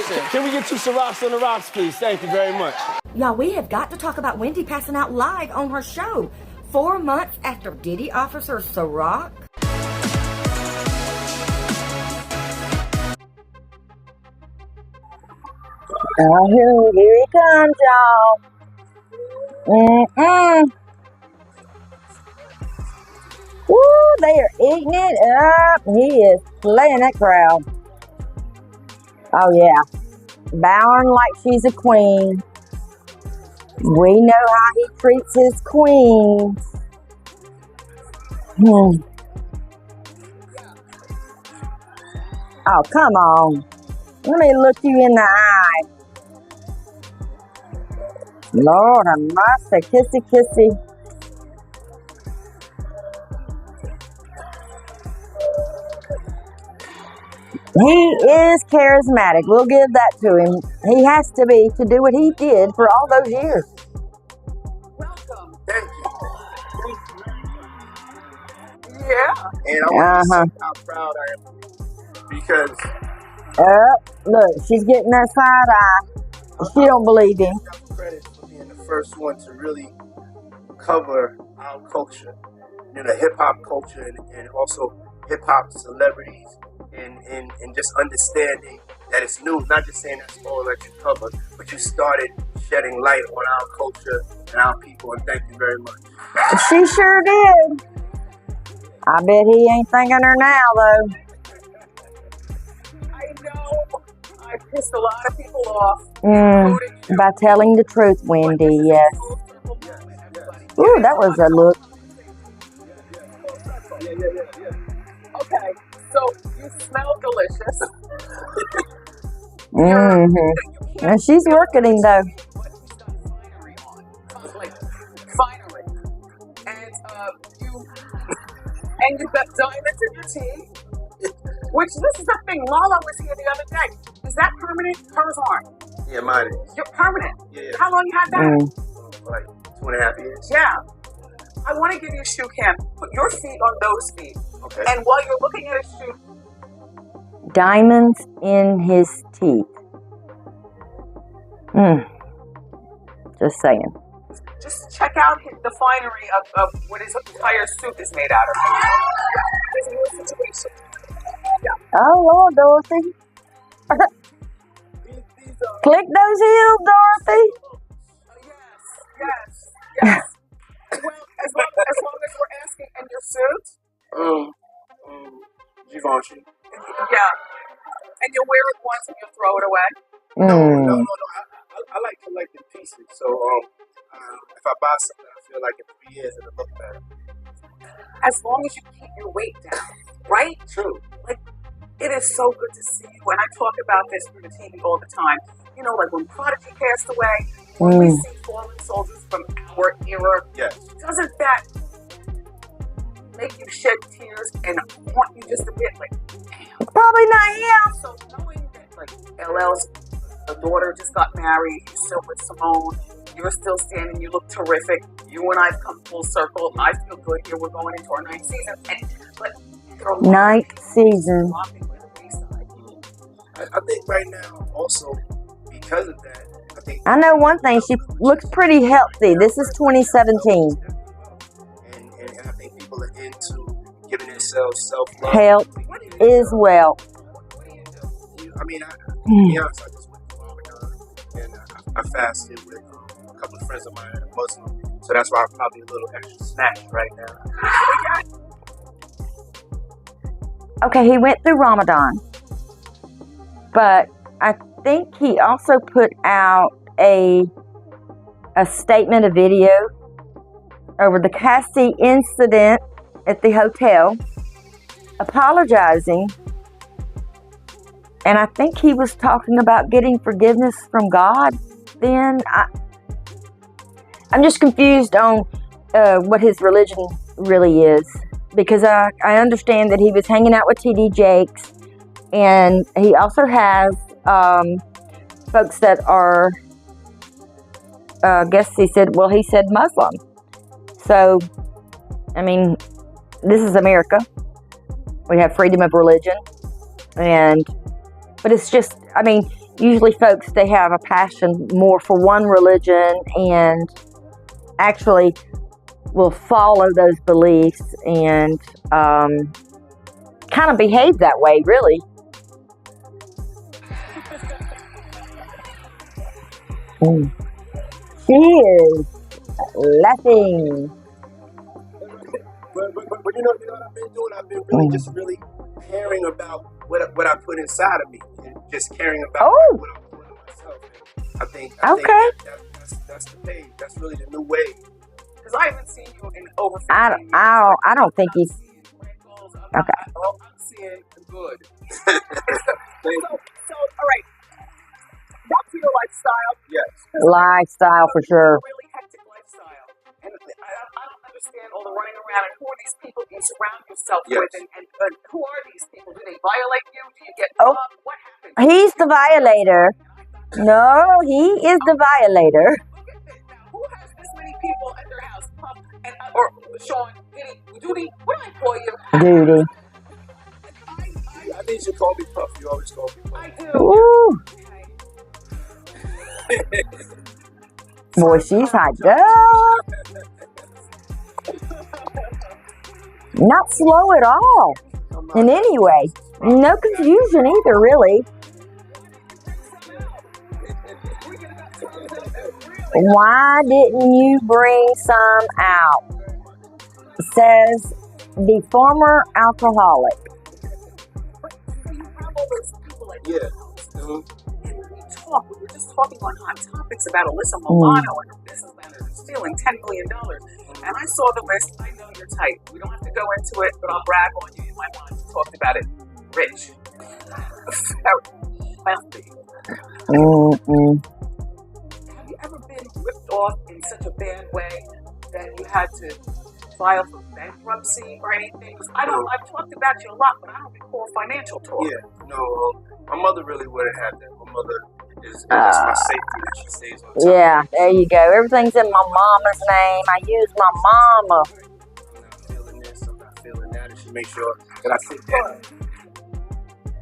listen. Can we get 2 Cirocs on the rocks, please? Thank you very much. Y'all, we have got to talk about Wendy passing out live on her show 4 months after Diddy offers her Ciroc. Oh, here he comes, y'all. Woo, they are eating it up. He is playing that crowd. Oh, yeah. Bowing like she's a queen. We know how he treats his queens. Oh, come on. Let me look you in the eye. Lord have mercy. Kissy, kissy. He is charismatic. We'll give that to him. He has to be to do what he did for all those years. Welcome. Thank you. Yeah. And I want to say how proud I am because... look, she's getting that side eye. She don't believe him. I got credit for being the first one to really cover our culture. You know, hip-hop culture and also hip-hop celebrities. And just understanding that it's new, not just saying that's all that you covered, but you started shedding light on our culture and our people, and thank you very much. She sure did. I bet he ain't thanking her now, though. I know. I pissed a lot of people off. By telling the truth, Wendy, yes. Ooh, that was a look. Okay. So, you smell delicious. And she's working him, though. Like, finally. And you've got diamonds in your teeth. Which, this is the thing, Lala was here the other day. Is that permanent? Hers aren't. Yeah, mine is. You're permanent? Yeah. How long you had that? Like 2.5 years. Yeah. I want to give you a shoe cam. Put your feet on those feet. Okay. And while you're looking at his shoe... Diamonds in his teeth. Just saying. Just check out the finery of what his entire suit is made out of. There's a new situation. Yeah. Oh, Lord, Dorothy. Click those heels, Dorothy. Yes. Well, as long as we're asking, and your suit? Givenchy. Yeah. And you wear it once and you throw it away? No. I like collecting pieces. So, if I buy something, I feel like in 3 years it'll look better. As long as you keep your weight down, right? True. Like, it is so good to see you. And I talk about this through the TV all the time. You know, like when Prodigy passed away, when we see fallen soldiers from our era, doesn't that make you shed tears and haunt you just a bit? Like, damn. Probably not him. So knowing that, like, LL's daughter just got married, he's still with Simone, you're still standing, you look terrific. You and I've come full circle. I feel good here. We're going into our 9th season. But 9th season. I think right now, also, because of that, I know one thing, she looks pretty healthy. This is 2017. And I think people are into giving themselves self-love. Health is wealth. I mean, to be honest, I just went to Ramadan and I fasted with a couple of friends of mine, Muslim. So that's why I'm probably a little extra snatched right now. Okay, he went through Ramadan. But I think he also put out a statement, a video over the Cassie incident at the hotel, apologizing. And I think he was talking about getting forgiveness from God. Then I'm just confused on what his religion really is, because I understand that he was hanging out with T.D. Jakes, and he also has folks that are, I guess he said Muslim. So, I mean, this is America. We have freedom of religion, but it's just, I mean, usually folks, they have a passion more for one religion and actually will follow those beliefs and kind of behave that way, really. She is laughing. But you know what I've been doing? I've been really just really caring about what I put inside of me, and just caring about what I'm doing to myself. And I think that's the page. That's really the new way. Because I haven't seen you in over 15 years. I don't think he's okay. I'm seeing good. So all right. That's your lifestyle. Yes. Lifestyle for sure. Really hectic lifestyle. And I don't understand all the running around and who are these people you surround yourself with and who are these people? Do they violate you? Do you get robbed? What happens? He's the violator. No, he is the violator. Look at this now. Who has this many people at their house? Puff and or Sean, Diddy, what do I call you? Duty. I think you call me Puff. You always call me Puff. I do. Ooh. Boy, she's hyped up. Not slow at all. In any way. No confusion either, really. Why didn't you bring some out? Says the former alcoholic. Yeah. We were just talking on Hot Topics about Alyssa Milano and her business manager stealing $10 million. And I saw the list. I know you're tight. We don't have to go into it, but I'll brag on you. In my mind, we talked about it. Rich. Wealthy. Have you ever been ripped off in such a bad way that you had to file for bankruptcy or anything? I've talked about you a lot, but I don't recall financial talk. Yeah, no. My mother really wouldn't have that. My mother is that's my safety that she stays on top. Yeah, there you go. Everything's in my mama's name. I use my mama. I'm not feeling this, I'm not feeling that. And she makes sure that I sit down.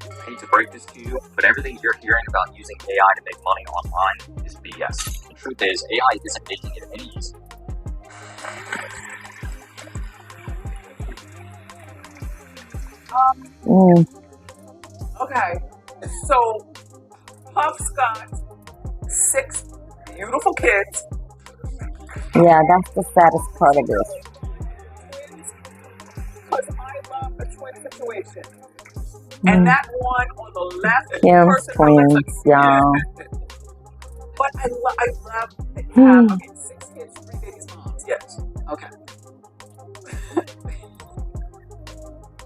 I hate to break this to you, but everything you're hearing about using AI to make money online is BS. The truth is, AI isn't making it any easier. Okay, so Puff's got 6 beautiful kids. Yeah, that's the saddest part of this. Because I love a twin situation. And that one on the left, Kim's twins, y'all. But I love that you have 6 kids, 3 babies, moms. Yes. Okay.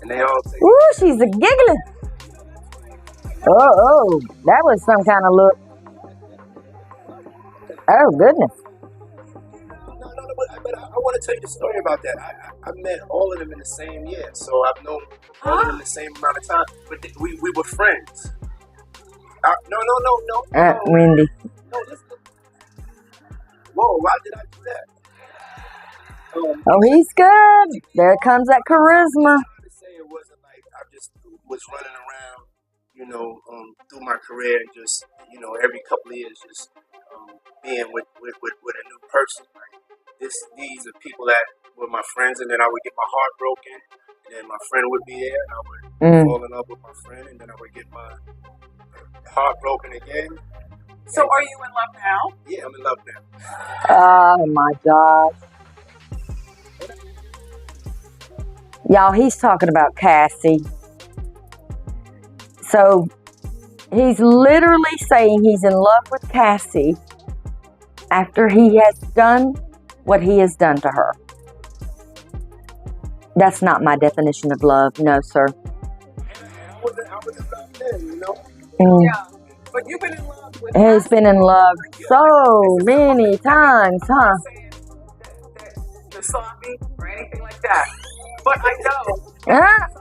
And they all take Ooh, she's a giggling. Oh, that was some kind of look. Oh, goodness. No, but I want to tell you the story about that. I met all of them in the same year, so I've known all of them the same amount of time. But we were friends. No. Wendy. No, listen. Whoa, why did I do that? Oh, he's good. There comes that charisma. To say it wasn't like I just was running around, through my career and just, every couple of years just being with a new person. Like these are people that were my friends, and then I would get my heart broken, and then my friend would be there, and I would fall in love with my friend, and then I would get my heart broken again. So are you in love now? Yeah, I'm in love now. Oh, my gosh. Y'all, he's talking about Cassie. So, he's literally saying he's in love with Cassie after he has done what he has done to her. That's not my definition of love. No, sir. I was in love then, Yeah. But you've been in love with He's been in love so many times, huh? that you're sloppy or anything like that. But I know.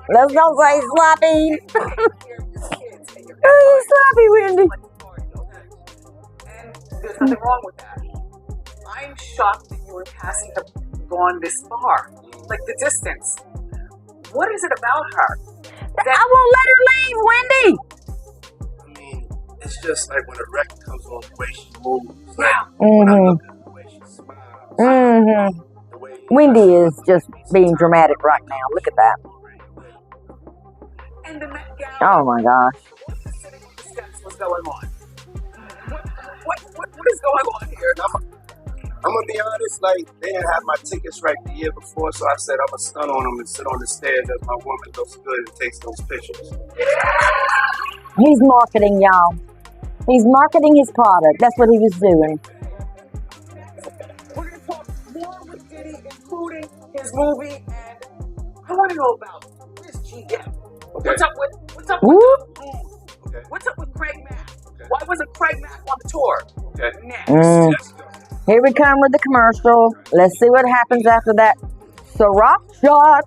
Let's not say sloppy. Oh, sloppy, Wendy. And there's nothing wrong with that. I'm shocked that you and Cassie have gone this far. Like the distance. What is it about her? I won't let her leave, Wendy. I mean, it's just like when a record comes on, the way she moves. Like, Yeah. when I look at the way she smiles. The way Wendy is just being dramatic right now. Look at that. And the Met Gala. Oh my gosh. What the sitting on the steps was going on? What is going on here? I'm gonna be honest, like, they didn't have my tickets right the year before, so I said I'm gonna stun on them and sit on the stairs as my woman looks good and takes those pictures. He's marketing, y'all. He's marketing his product. That's what he was doing. We're going to talk more with Diddy, including his movie, and I want to know about this GM. Okay. What's up with Okay. What's up with Craig Mack? Why wasn't Craig Mack on the tour? Okay. Next. Let's go. Here we come with the commercial. Let's see what happens after that. Ciroc shot.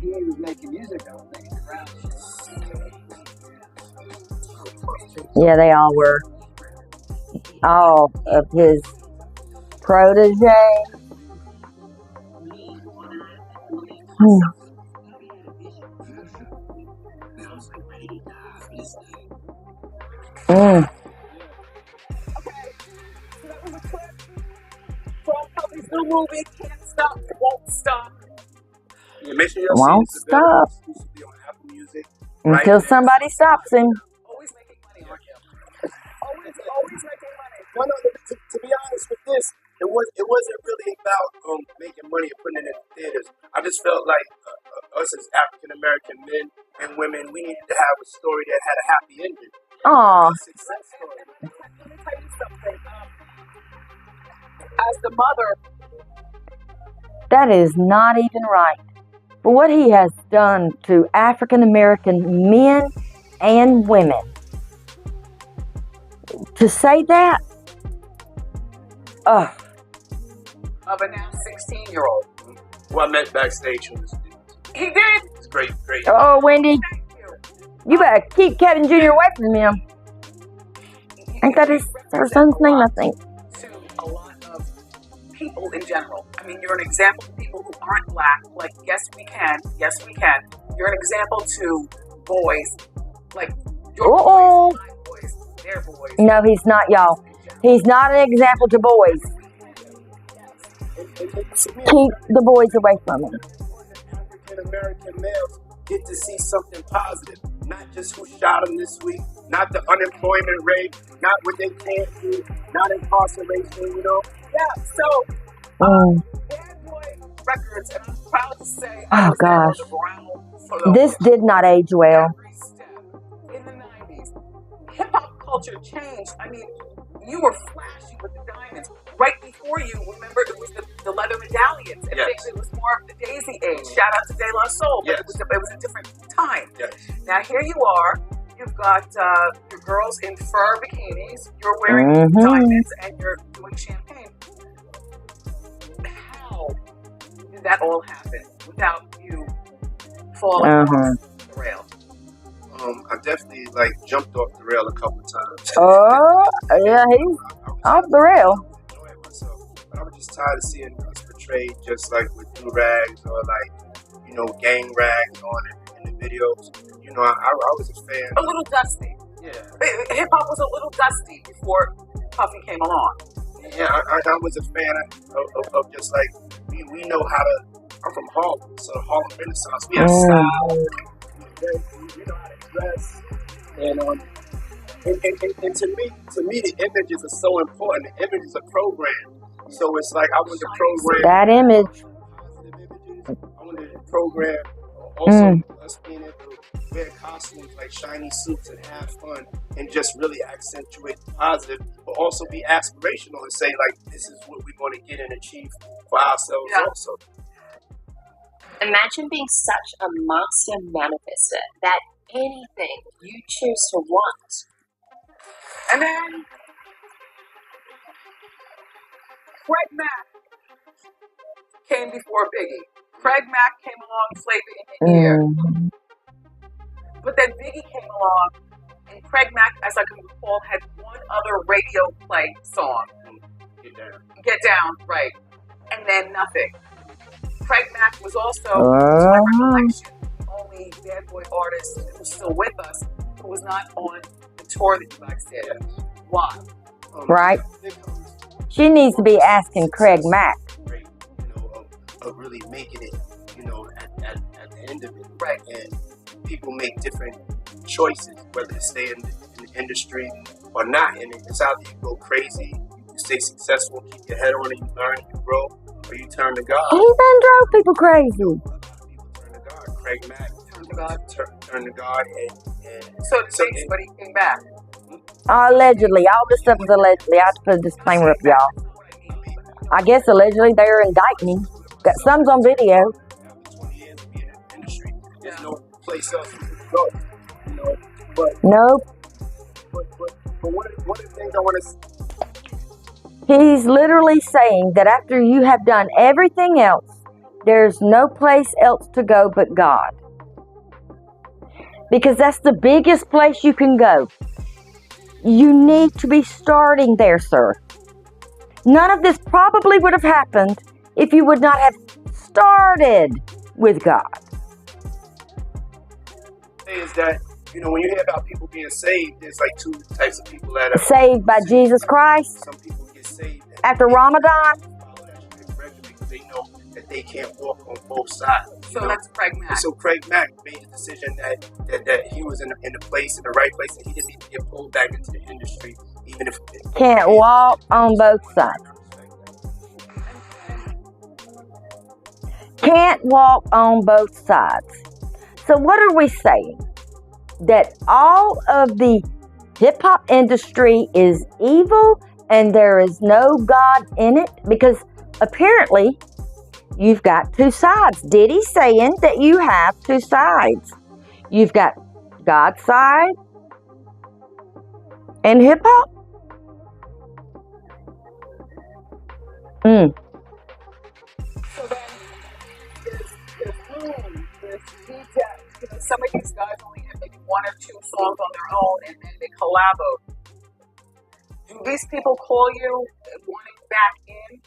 He was making music, I was making around. Yeah, they all were. All of his protege. Okay. So that was a clip from Puffy's new movie, Can't Stop, Won't Stop. Yeah, make sure y'all Won't see this video. stop. It's supposed to be on Apple Music. Until somebody stops him. Always making money, aren't you? Always making money. No, to be honest with this, it wasn't really about making money and putting it in the theaters. I just felt like us as African American men and women, we needed to have a story that had a happy ending. Aw. A success story. Let me tell you something. As the mother, That is not even right. For what he has done to African American men and women. To say that? Ugh. of a now 16-year-old. Who I met backstage was He did. it's great. Oh, Wendy, Thank you. you better keep Kevin Jr. away from him. Ain't that her son's name, I think? To a lot of people in general. I mean, you're an example to people who aren't black. Like, yes, we can. You're an example to boys. Like, your Uh-oh. boys, my boys, their boys. No, he's not, y'all. He's not an example to boys. Keep the boys away from him. African American males get to see something positive, not just who shot them this week, not the unemployment rate, not what they can't do, not incarceration, Yeah, so Bad Boy Records, and I'm proud to say I Oh, was there on gosh. the ground for the This did not age well. every step in the 90s. Hip-hop culture changed. I mean, you were flashy with the diamonds. Right before you, remember, it was the leather medallions. And Yes. it was more of the Daisy age. Shout out to De La Soul. But Yes. it was a different time. Yes. Now, here you are. You've got your girls in fur bikinis. You're wearing diamonds and you're doing champagne. How did that all happen without you falling off the rail? I definitely jumped off the rail a couple times. Oh, yeah, he's off the rail. Enjoying myself, but I was just tired of seeing us portrayed just with do rags or gang rags on it in the videos. I was a fan. A little dusty. Yeah, Hip hop was a little dusty before Puffy came along. yeah. I was a fan of just we know how to. I'm from Harlem, so Harlem Renaissance. We have style. We know how to dress, and to me, the images are so important. The image is a program, so it's I want to program That image. positive images. I want to program also us being able to wear costumes like shiny suits and have fun and just really accentuate the positive, but also be aspirational and say this is what we're going to get and achieve for ourselves also. Imagine being such a master manifester that anything you choose to want. And then Craig Mack came before Biggie. Craig Mack came along, flavor in the ear. But then Biggie came along, and Craig Mack, as I can recall, had one other radio play song. Get Down, right. And then nothing. Craig Mack was also, to my recollection, the only only bad boy artist who's still with us who was not on the tour that you guys did. Why? Right. She needs to be asking Craig Mack. Great, of really making it, at the end of it. Right. And people make different choices, whether to stay in the industry or not. And it's either you go crazy, you stay successful, keep your head on it, you learn, you grow, or you turn to God. He done drove people crazy. A lot of people turn to God. Craig Mack Turn to God. Turn to God, So but he came back. Allegedly. All this stuff is allegedly. I have to put a disclaimer up, y'all. I guess allegedly they're indicting him. Got some's on video. after 20 years of being in the industry, there's no place else you can go. But Nope. one of the things I want to He's literally saying that after you have done everything else, there's no place else to go but God. Because that's the biggest place you can go. You need to be starting there, sir. None of this probably would have happened if you would not have started with God. say is that, when you hear about people being saved, there's like two types of people that are Saved by Jesus Christ Some people get saved after Ramadan. follow that strict regimen because they know that they can't walk on both sides. So that's Craig Mack. So Craig Mack made the decision that he was in the right place, and he didn't need to get pulled back into the industry, even if Can't walk on both sides. Can't walk on both sides. So what are we saying? That all of the hip-hop industry is evil and there is no God in it? Because apparently you've got two sides. Diddy's saying that you have two sides. You've got God's side and hip-hop. So then there's room, there's detail. Some of these guys only have maybe one or two songs on their own and then they collabo. Do these people call you wanting back in?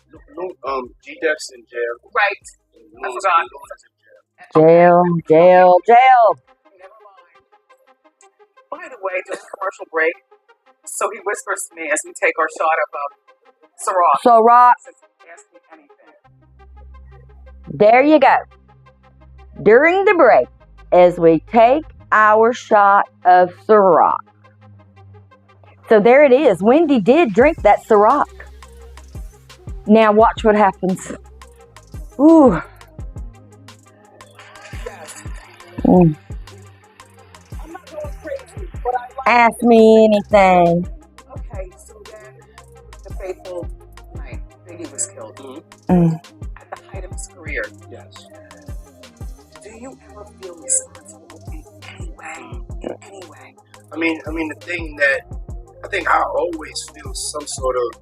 G-Def's in jail. Right. I forgot. Jail. Never mind. By the way, just a commercial break. So he whispers to me as we take our shot of Ciroc. Ciroc. He says, ask me anything. There you go. During the break, as we take our shot of Ciroc. So there it is. Wendy did drink that Ciroc. Now watch what happens. Ooh. Mm. I'm not going crazy, but I like Ask me anything. Okay, so then the fateful night, Biggie was killed Mm. at the height of his career. Yes. Do you ever feel responsible in any way? In any way? I mean, the thing that I think I always feel some sort of,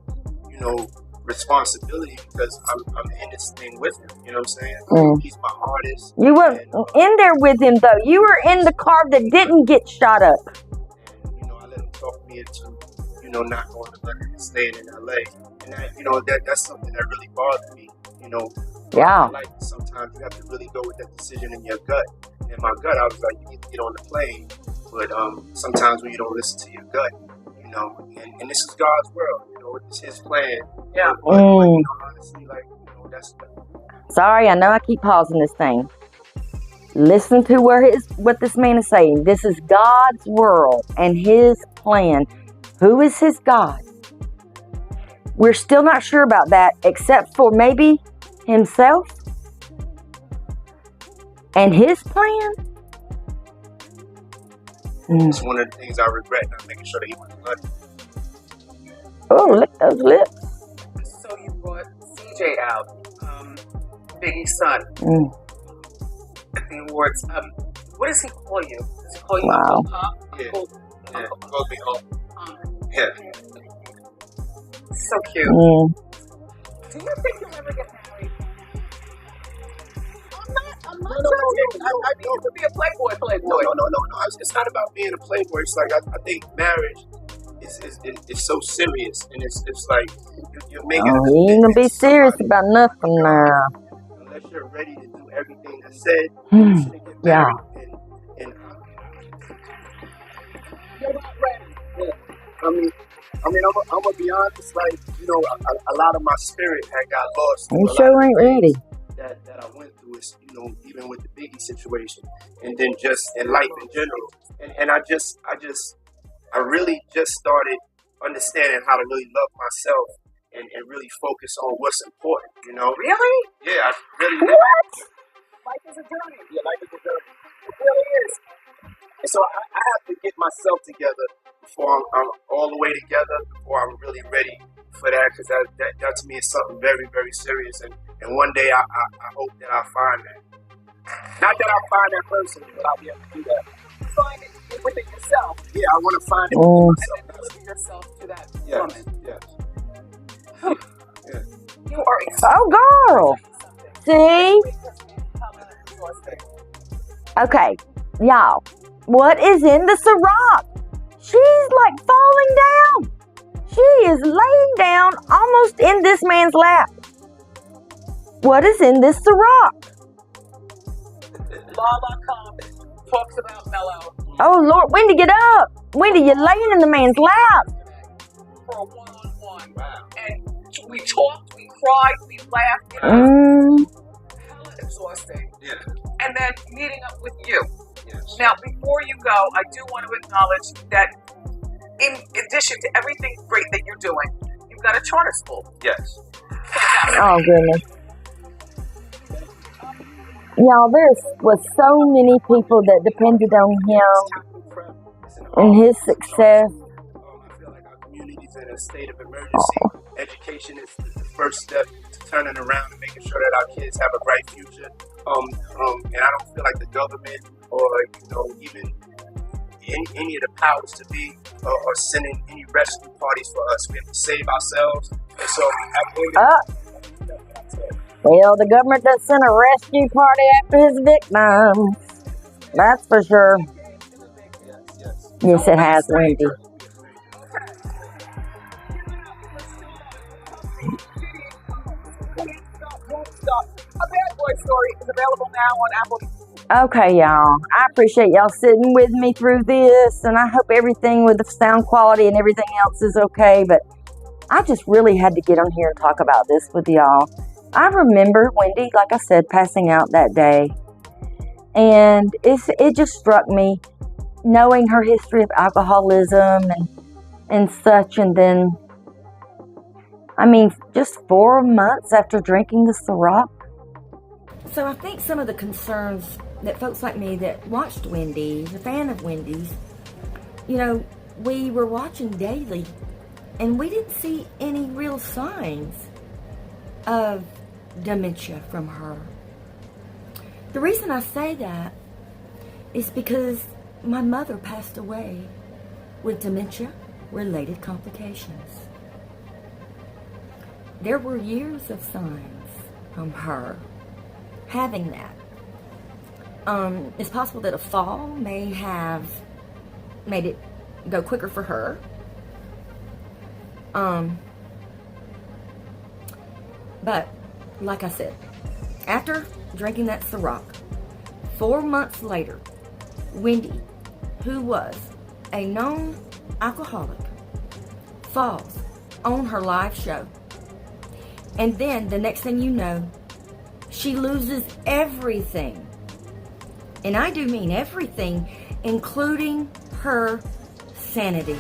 responsibility because I'm in this thing with him. You know what I'm saying? Mm. He's my artist. You weren't in there with him, though. You were in the car that didn't get shot up. And, I let him talk me into, not going to London and staying in LA. And that's something that really bothered me. Yeah. Like sometimes you have to really go with that decision in your gut. And in my gut, I was like, you need to get on the plane. But sometimes when you don't listen to your gut, and this is God's world, it's His plan. Yeah. But honestly, that's. Sorry, I know I keep pausing this thing. Listen to what this man is saying. This is God's world and His plan. Who is His God? We're still not sure about that, except for maybe Himself and His plan. It's one of the things I regret, not making sure that he went to London. Oh, lick those lips. So you brought CJ out, Biggie's son, at the awards. What does he call you? Does he call you Wow. Uncle Pop? Yeah. Uncle, Yeah, called me home. Yeah. So cute. Do you think you'll ever get married? I'm not judging. I think you could be a playboy. No. It's not about being a playboy. It's like I think marriage is so serious, and it's like you're making. Oh, he ain't gonna be serious about nothing now. Unless you're ready to do everything I said, you shouldn't get Yeah. married. I'm gonna be honest. Like, you know, a lot of my spirit had got lost. You sure ain't ready. That I went through is, you know, even with the Biggie situation, and then just in life in general. And I really just started understanding how to really love myself and really focus on what's important. You know. Really? Yeah, I really. What? Life is a journey. Yeah, life is a journey. It really is. And so I have to get myself together before I'm all the way together, before I'm really ready for that, because that to me is something very, very serious. And one day I hope that I find that. Not that I'll find that person, but I'll be able to do that. Find it within yourself. Yeah, I want to find it within myself. And then deliver yourself to that Yes, woman. yes. You are Oh, girl. See? Okay, y'all. What is in the Ciroc? She's like falling down. She is laying down almost in this man's lap. What is in this Ciroc? Law.com talks about Mellow Oh, Lord. Wendy, get up. Wendy, you're laying in the man's lap. for a one-on-one. And we talked, we cried, we laughed. You know, hella exhausting. Yeah. And then meeting up with you. Yes. Now, before you go, I do want to acknowledge that in addition to everything great that you're doing, you've got a charter school. Yes. Oh, goodness. Y'all, there was so many people that depended on him and his success. I feel like our community's in a state of emergency. Education is the first step to turning around and making sure that our kids have a bright future. And I don't feel like the government or, you know, even any of the powers to be are sending any rescue parties for us. We have to save ourselves. And so Well, the government does send a rescue party after his victims. That's for sure. Yes, it has, Wendy. A Bad Boy Story is available now on Apple. Okay, y'all. I appreciate y'all sitting with me through this, and I hope everything with the sound quality and everything else is okay, but I just really had to get on here and talk about this with y'all. I remember Wendy, like I said, passing out that day, and it just struck me, knowing her history of alcoholism and such, and then, I mean, just 4 months after drinking the Ciroc. So I think some of the concerns that folks like me that watched Wendy's, a fan of Wendy's, you know, we were watching daily and we didn't see any real signs of dementia from her. The reason I say that is because my mother passed away with dementia-related complications. There were years of signs from her having that. It's possible that a fall may have made it go quicker for her. But, like I said, after drinking that Ciroc, 4 months later, Wendy, who was a known alcoholic, falls on her live show. And then, the next thing you know, she loses everything. And I do mean everything, including her sanity.